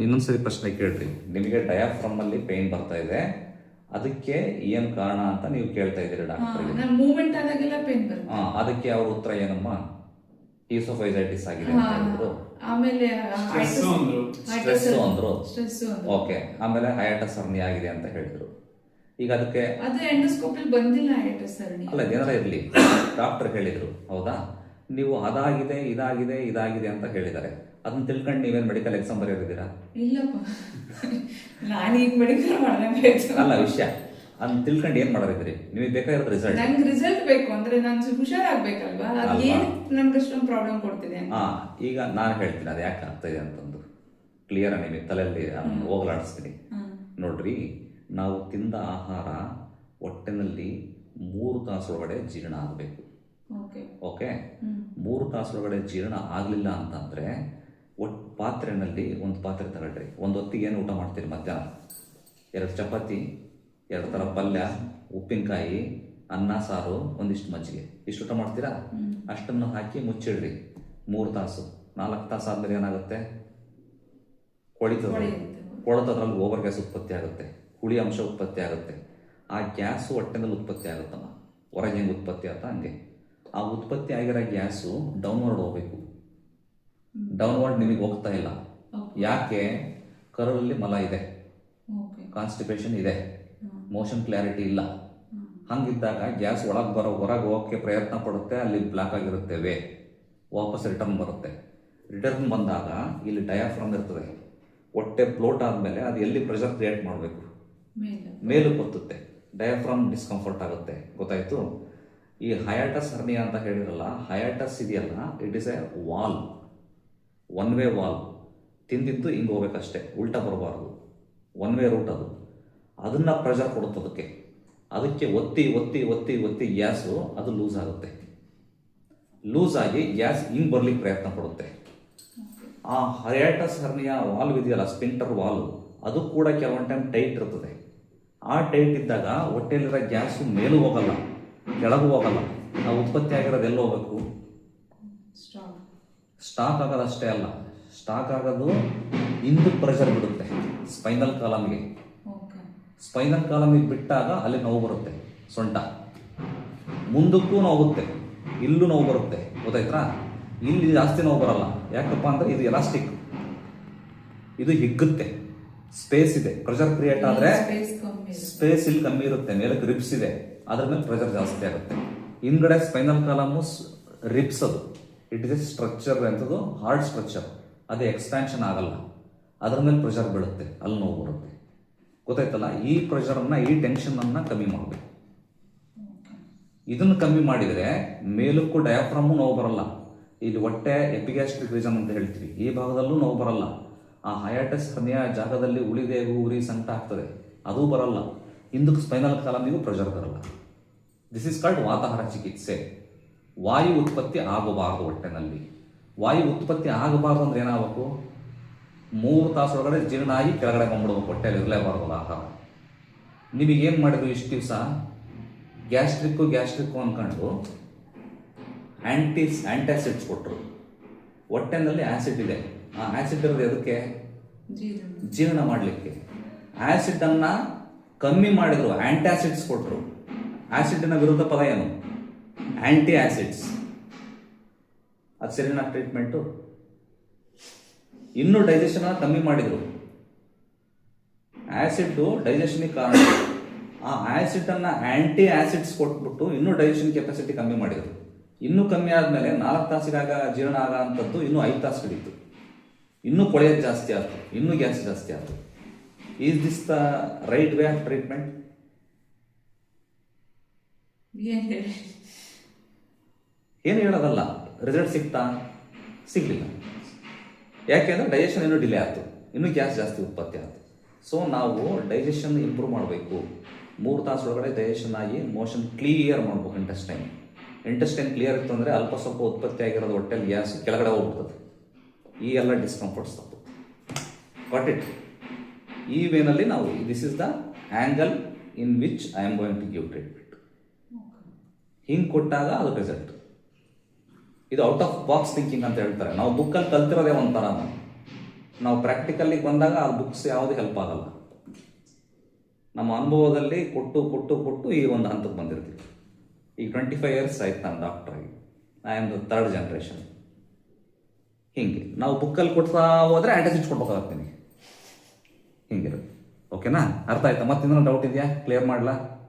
ಇನ್ನೊಂದ್ಸರಿ ಪ್ರಶ್ನೆ ಕೇಳ್ರಿ. ನಿಮಗೆ ಡಯಾಫ್ರಮ್ ಅಲ್ಲಿ ಪೇನ್ ಬರ್ತಾ ಇದೆ, ಅದಕ್ಕೆ ಏನ್ ಕಾರಣ ಅಂತ ನೀವು ಕೇಳ್ತಾ ಇದ್ದೀರಿ ಡಾಕ್ಟರ್ಗೆ. ಮೂವ್ಮೆಂಟ್ ಆದಾಗೆಲ್ಲ ಪೇನ್ ಬರುತ್ತೆ. ಅದಕ್ಕೆ ಅವ್ರ ಉತ್ತರ ಏನಮ್ಮ? ಈಸೋಫೈಸೈಟಿಸ್ ಆಗಿದೆ ಅಂತ ಹೇಳಿದ್ರು. ಆಮೇಲೆ ಸ್ಟ್ರೆಸ್ ಅಂದ್ರು. ಓಕೆ, ಆಮೇಲೆ ಹಯಾಟಸ್ ಹರ್ನಿಯಾ ಆಗಿದೆ ಅಂತ ಹೇಳಿದ್ರು. ಈಗ ಅದಕ್ಕೆ ಅದು ಎಂಡೋಸ್ಕೋಪಿ ಬಂದಿಲ್ಲ ಹಯಾಟಸ್ ಹರ್ನಿಯಾ. ಅಲ್ಲ, ಏನಾರ ಇರ್ಲಿ, ಡಾಕ್ಟರ್ ಹೇಳಿದ್ರು, ಹೌದಾ? ನೀವು ಅದಾಗಿದೆ ಇದಾಗಿದೆ ಇದಾಗಿದೆ ಅಂತ ಹೇಳಿದ್ದಾರೆ. ಅದನ್ನ ತಿಳ್ಕೊಂಡು ನೀವೇನ್ ಮೆಡಿಕಲ್ ಎಕ್ಸಾಮ್ ಬರೆಯೋದಿದ್ದೀರಾ? ಇಲ್ಲಪ್ಪ, ನಾನೀಗ ಮೆಡಿಕಲ್ ಮಾಡಬೇಕು. ಅಲ್ಲ ವಿಷಯ, ಅದನ್ನ ತಿಳ್ಕೊಂಡು ಏನ್ ಮಾಡೋರಿದ್ರಿ? ನಿಮಗೆ ಬೇಕಾಗಿರೋದು ರಿಸಲ್ಟ್. ನಂಗೆ ರಿಸಲ್ಟ್ ಬೇಕು ಅಂದ್ರೆ ನಾನು ಹುಷಾರಾಗ್ಬೇಕಲ್ವಾ? ಅದು ಏನು ನಮ್ಗೆ ಅಷ್ಟೊಂದು ಪ್ರಾಬ್ಲಮ್ ಕೊಡ್ತಿದೆ. ಈಗ ನಾನು ಹೇಳ್ತೀನಿ ಅದು ಯಾಕೆ ಆಗ್ತಾ ಇದೆ ಅಂತಂದು ಕ್ಲಿಯರ್ ನಿಮಗೆ ತಲೆಯಲ್ಲಿ ಹೋಗಲಾಡಿಸ್ತೀನಿ. ನೋಡ್ರಿ, ನಾವು ತಿಂದ ಆಹಾರ ಹೊಟ್ಟೆನಲ್ಲಿ 3 ತಾಸೊಳಗಡೆ ಜೀರ್ಣ ಆಗಬೇಕು. ಓಕೆ, 3 ತಾಸೊಳಗಡೆ ಜೀರ್ಣ ಆಗಲಿಲ್ಲ ಅಂತಂದ್ರೆ ಪಾತ್ರೆನಲ್ಲಿ ಒಂದು ಪಾತ್ರೆ ತಗೊಳ್ರಿ. ಒಂದು ಹೊತ್ತಿಗೆ ಏನು ಊಟ ಮಾಡ್ತೀರಿ? ಮಧ್ಯಾಹ್ನ 2 ಚಪಾತಿ, 2 ಥರ ಪಲ್ಯ, ಉಪ್ಪಿನಕಾಯಿ, ಅನ್ನ ಸಾರು, ಒಂದಿಷ್ಟು ಮಜ್ಜಿಗೆ, ಇಷ್ಟು ಊಟ ಮಾಡ್ತೀರಾ? ಅಷ್ಟನ್ನು ಹಾಕಿ ಮುಚ್ಚಿಡ್ರಿ 3 ತಾಸು. 4 ತಾಸು ಆದ್ಮೇಲೆ ಏನಾಗುತ್ತೆ? ಕೊಳತದ್ರಲ್ಲಿ ಓವರ್ ಗ್ಯಾಸ್ ಉತ್ಪತ್ತಿ ಆಗುತ್ತೆ, ಹುಳಿ ಅಂಶ ಉತ್ಪತ್ತಿ ಆಗುತ್ತೆ. ಆ ಗ್ಯಾಸು ಹೊಟ್ಟೆನಲ್ಲಿ ಉತ್ಪತ್ತಿ ಆಗುತ್ತಮ್ಮ. ಹೊರಗೆ ಹೆಂಗೆ ಉತ್ಪತ್ತಿ ಆಗುತ್ತಾ ಹಂಗೆ ಆ ಉತ್ಪತ್ತಿ ಆಗಿರೋ ಗ್ಯಾಸು ಡೌನ್ವರ್ಡ್ ಹೋಗ್ಬೇಕು. ಡೌನ್ವರ್ಡ್ ನಿಮಗೆ ಹೋಗ್ತಾ ಇಲ್ಲ. ಯಾಕೆ? ಕರಳಲ್ಲಿ ಮಲ ಇದೆ, ಕಾನ್ಸ್ಟಿಪೇಷನ್ ಇದೆ, ಮೋಷನ್ ಕ್ಲಾರಿಟಿ ಇಲ್ಲ. ಹಂಗಿದ್ದಾಗ ಗ್ಯಾಸ್ ಹೊರಗೆ ಹೋಗೋಕ್ಕೆ ಪ್ರಯತ್ನ ಪಡುತ್ತೆ, ಅಲ್ಲಿ ಬ್ಲಾಕ್ ಆಗಿರುತ್ತೆ ವೇ, ವಾಪಸ್ ರಿಟರ್ನ್ ಬರುತ್ತೆ. ರಿಟರ್ನ್ ಬಂದಾಗ ಇಲ್ಲಿ ಡಯಾಫ್ರಮ್ ಇರ್ತದೆ. ಹೊಟ್ಟೆ ಫ್ಲೋಟ್ ಆದಮೇಲೆ ಅದು ಎಲ್ಲಿ ಪ್ರೆಷರ್ ಕ್ರಿಯೇಟ್ ಮಾಡಬೇಕು? ಮೇಲಕ್ಕೆ ಬರ್ತುತ್ತೆ. ಡಯಾಫ್ರಮ್ ಡಿಸ್ಕಂಫರ್ಟ್ ಆಗುತ್ತೆ. ಗೊತ್ತಾಯ್ತು? ಈ ಹಯಾಟಸ್ ಹರ್ನಿಯಾ ಅಂತ ಹೇಳಿರಲ್ಲ, ಹಯಾಟಸ್ ಇದೆಯಲ್ಲ, it is A wall, 1 way wall. ತಿಂದಿದ್ದು ಹಿಂಗೆ ಹೋಗ್ಬೇಕಷ್ಟೇ, ಉಲ್ಟಾ ಬರಬಾರ್ದು. 1 ವೇ ರೂಟ್ ಅದು. ಅದನ್ನ ಪ್ರೆಷರ್ ಕೊಡುತ್ತದಕ್ಕೆ. ಅದಕ್ಕೆ ಒತ್ತಿ ಒತ್ತಿ ಒತ್ತಿ ಒತ್ತಿ ಗ್ಯಾಸು ಅದು ಲೂಸ್ ಆಗುತ್ತೆ. ಲೂಸ್ ಆಗಿ ಗ್ಯಾಸ್ ಹಿಂಗೆ ಬರ್ಲಿಕ್ಕೆ ಪ್ರಯತ್ನ ಪಡುತ್ತೆ. ಆ ಹಯಾಟಸ್ ಹರ್ನಿಯಾ ವಾಲ್ವ್ ಇದೆಯಲ್ಲ, ಸ್ಪಿಂಟರ್ ವಾಲ್ವ್, ಅದು ಕೂಡ ಕೆಲವೊಂದು ಟೈಮ್ ಟೈಟ್ ಇರ್ತದೆ. ಆ ಟೈಟ್ ಇದ್ದಾಗ ಹೊಟ್ಟೆಯಲ್ಲಿರೋ ಗ್ಯಾಸು ಮೇಲೂ ಹೋಗಲ್ಲ, ಕೆಳಗೂ ಹೋಗಲ್ಲ. ಆ ಉತ್ಪತ್ತಿ ಆಗಿರೋದು ಎಲ್ಲಿ ಹೋಗ್ಬೇಕು? ಸ್ಟಾಕ್ ಆಗೋದಷ್ಟೇ ಅಲ್ಲ, ಸ್ಟಾಕ್ ಆಗೋದು ಹಿಂದಕ್ಕೆ ಪ್ರೆಷರ್ ಬಿಡುತ್ತೆ ಸ್ಪೈನಲ್ ಕಾಲಮ್ಗೆ. ಸ್ಪೈನಲ್ ಕಾಲಮಿಗೆ ಬಿಟ್ಟಾಗ ಅಲ್ಲಿ ನೋವು ಬರುತ್ತೆ. ಸೊಂಟ ಮುಂದಕ್ಕೂ ನೋವುತ್ತೆ, ಇಲ್ಲೂ ನೋವು ಬರುತ್ತೆ. ಗೊತ್ತಾಯ್ತಾ? ಇಲ್ಲಿ ಜಾಸ್ತಿ ನೋವು ಬರಲ್ಲ. ಯಾಕಪ್ಪ ಅಂದ್ರೆ ಇದು ಎಲಾಸ್ಟಿಕ್, ಇದು ಹಿಗ್ಗುತ್ತೆ, ಸ್ಪೇಸ್ ಇದೆ. ಪ್ರೆಷರ್ ಕ್ರಿಯೇಟ್ ಆದ್ರೆ ಸ್ಪೇಸ್ ಇಲ್ಲಿ ಕಮ್ಮಿ ಇರುತ್ತೆ, ಮೇಲೆ ರಿಬ್ಸ್ ಇದೆ, ಅದ್ರ ಮೇಲೆ ಪ್ರೆಷರ್ ಜಾಸ್ತಿ ಆಗುತ್ತೆ. ಹಿಂದ್ಗಡೆ ಸ್ಪೈನಲ್ ಕಾಲಮು ರಿಬ್ಸ್, ಅದು ಇಟ್ ಇಸ್ ಎ ಸ್ಟ್ರಕ್ಚರ್ ಅಂತದ್ದು, ಹಾರ್ಡ್ ಸ್ಟ್ರಕ್ಚರ್. ಅದೇ ಎಕ್ಸ್ಪ್ಯಾನ್ಷನ್ ಆಗಲ್ಲ, ಅದ್ರ ಮೇಲೆ ಪ್ರೆಷರ್ ಬೀಳುತ್ತೆ, ಅಲ್ಲಿ ನೋವು ಬರುತ್ತೆ. ಗೊತ್ತಾಯ್ತಲ್ಲ? ಈ ಪ್ರೆಷರನ್ನ, ಈ ಟೆನ್ಷನ್ ಅನ್ನ ಕಮ್ಮಿ ಮಾಡಬೇಕು. ಇದನ್ನು ಕಮ್ಮಿ ಮಾಡಿದರೆ ಮೇಲಕ್ಕೂ ಡಯಾಫ್ರಮು ನೋವು ಬರಲ್ಲ. ಇಲ್ಲಿ ಹೊಟ್ಟೆ ಎಪಿಗ್ಯಾಸ್ಟ್ರಿಕ್ ರೀಜನ್ ಅಂತ ಹೇಳ್ತೀವಿ, ಈ ಭಾಗದಲ್ಲೂ ನೋವು ಬರಲ್ಲ. ಆ ಹಯಾಟಸ್ ಹರ್ನಿಯಾ ಜಾಗದಲ್ಲಿ ಉಳಿದೇವು, ಉರಿ, ಸಂಕಟ ಆಗ್ತದೆ, ಅದೂ ಬರಲ್ಲ. ಹಿಂದಕ್ಕೆ ಸ್ಪೈನಲ್ ಕಾಲಮಿಗೂ ಪ್ರೆಷರ್ ಬರಲ್ಲ. ದಿಸ್ ಇಸ್ ಕಾಲ್ಡ್ ವಾತಾಹಾರ ಚಿಕಿತ್ಸೆ. ವಾಯು ಉತ್ಪತ್ತಿ ಆಗಬಾರದು ಹೊಟ್ಟೆನಲ್ಲಿ. ವಾಯು ಉತ್ಪತ್ತಿ ಆಗಬಾರ್ದು ಅಂದ್ರೆ ಏನಾಗಬೇಕು? 3 ತಾಸೊಳಗಡೆ ಜೀರ್ಣ ಆಗಿ ಕೆಳಗಡೆ ಬಂದ್ಬಿಡ್ಬೇಕು, ಹೊಟ್ಟೆಯಲ್ಲಿ ಇರಲೇಬಾರ್ದಲ್ಲ ಆಹಾರ. ನಿಮಗೇನು ಮಾಡಿದ್ರು ಇಷ್ಟು ದಿವಸ? ಗ್ಯಾಸ್ಟ್ರಿಕ್ಕು ಅಂದ್ಕೊಂಡು ಆಂಟಾಸಿಡ್ಸ್ ಕೊಟ್ಟರು. ಹೊಟ್ಟೆನಲ್ಲಿ ಆಸಿಡ್ ಇದೆ. ಆ ಆಸಿಡ್ ಇರೋದು ಎದಕ್ಕೆ? ಜೀರ್ಣ ಮಾಡಲಿಕ್ಕೆ. ಆಸಿಡ್ ಅನ್ನ ಕಮ್ಮಿ ಮಾಡಿದ್ರು, ಆಂಟಾಸಿಡ್ಸ್ ಕೊಟ್ಟರು. ಆಸಿಡ್ನ ವಿರುದ್ಧ ಪದ ಏನು? Anti acids. ಅದು ಸರಿನಾ ಟ್ರೀಟ್ಮೆಂಟು? ಇನ್ನೂ ಡೈಜೆಷನ್ ಕಮ್ಮಿ ಮಾಡಿದ್ರು. ಆಸಿಡ್ ಡೈಜೆಷನ್ಗೆ ಕಾರಣ. ಆ ಆಸಿಡ್ ಅನ್ನ ಆಂಟಿ ಆಸಿಡ್ಸ್ ಕೊಟ್ಬಿಟ್ಟು ಇನ್ನೂ ಡೈಜೆಷನ್ ಕೆಪಾಸಿಟಿ ಕಮ್ಮಿ ಮಾಡಿದ್ರು. ಇನ್ನೂ ಕಮ್ಮಿ ಆದ್ಮೇಲೆ 4 ತಾಸಿಗಾಗ ಜೀರ್ಣ ಆಗ ಅಂತದ್ದು ಇನ್ನೂ 5 ತಾಸು ಹಿಡಿತು. ಇನ್ನೂ ಕೊಳೆಯೋದು ಜಾಸ್ತಿ ಆಯ್ತು, ಇನ್ನೂ ಗ್ಯಾಸ್ ಜಾಸ್ತಿ ಆಯ್ತು. Is this the right way of treatment? ಏನು ಹೇಳೋದಲ್ಲ. ರಿಸಲ್ಟ್ ಸಿಗ್ತಾ? ಸಿಗ್ಲಿಲ್ಲ. ಯಾಕೆಂದ್ರೆ ಡೈಜೆಷನ್ ಇನ್ನೂ ಡಿಲೇ ಆಯ್ತು, ಇನ್ನೂ ಗ್ಯಾಸ್ ಜಾಸ್ತಿ ಉತ್ಪತ್ತಿ ಆಯ್ತು. ಸೊ ನಾವು ಡೈಜೆಷನ್ ಇಂಪ್ರೂವ್ ಮಾಡಬೇಕು. 3 ತಾಸೊಳಗಡೆ ಡೈಜೆಷನ್ ಆಗಿ ಮೋಷನ್ ಕ್ಲಿಯರ್ ಮಾಡ್ಬೇಕು. ಇಂಟೆಸ್ಟೈನ್ ಕ್ಲಿಯರ್ ಇತ್ತು ಅಂದರೆ ಅಲ್ಪ ಸ್ವಲ್ಪ ಉತ್ಪತ್ತಿ ಆಗಿರೋದು ಹೊಟ್ಟೆಲಿ ಗ್ಯಾಸ್ ಕೆಳಗಡೆ ಹೋಗ್ಬಿಡ್ತದೆ. ಈ ಎಲ್ಲ ಡಿಸ್ಕಂಫರ್ಟ್ಸ್ ತಪ್ಪು. Got it? ಈ ವೇನಲ್ಲಿ ನಾವು this is the angle in which I am going to give treatment. ಹಿಂಗೆ ಕೊಟ್ಟಾಗ ಅದು ರಿಸಲ್ಟ್. ಇದು ಔಟ್ ಆಫ್ ಬಾಕ್ಸ್ ಥಿಂಕಿಂಗ್ ಅಂತ ಹೇಳ್ತಾರೆ. ನಾವು ಬುಕ್ಕಲ್ಲಿ ಕಲ್ತಿರೋದೇ ಒಂಥರ. ನಾವು ಪ್ರಾಕ್ಟಿಕಲ್ಲಿಗೆ ಬಂದಾಗ ಆ ಬುಕ್ಸ್ ಯಾವುದೂ ಹೆಲ್ಪ್ ಆಗಲ್ಲ. ನಮ್ಮ ಅನುಭವದಲ್ಲಿ ಕೊಟ್ಟು ಕೊಟ್ಟು ಕೊಟ್ಟು ಈ ಒಂದು ಹಂತಕ್ಕೆ ಬಂದಿರ್ತೀವಿ. ಈಗ 25 ಇಯರ್ಸ್ ಆಯ್ತು ನಾನು ಡಾಕ್ಟರ್ ಆಗಿ. I am the 3rd generation. ಹಿಂಗೆ ನಾವು ಬುಕ್ಕಲ್ಲಿ ಕೊಡ್ತಾ ಹೋದರೆ ಆ್ಯಂಟಾಸಿಡ್ಸ್ ಕೊಡ್ಬೇಕಾಗತ್ತೆ ನಿಮಗೆ. ಹಿಂಗಿರುತ್ತೆ. ಓಕೆನಾ? ಅರ್ಥ ಆಯ್ತಾ? ಮತ್ತಿನ್ನೂ ಡೌಟ್ ಇದೆಯಾ? ಕ್ಲಿಯರ್ ಮಾಡಲಾ?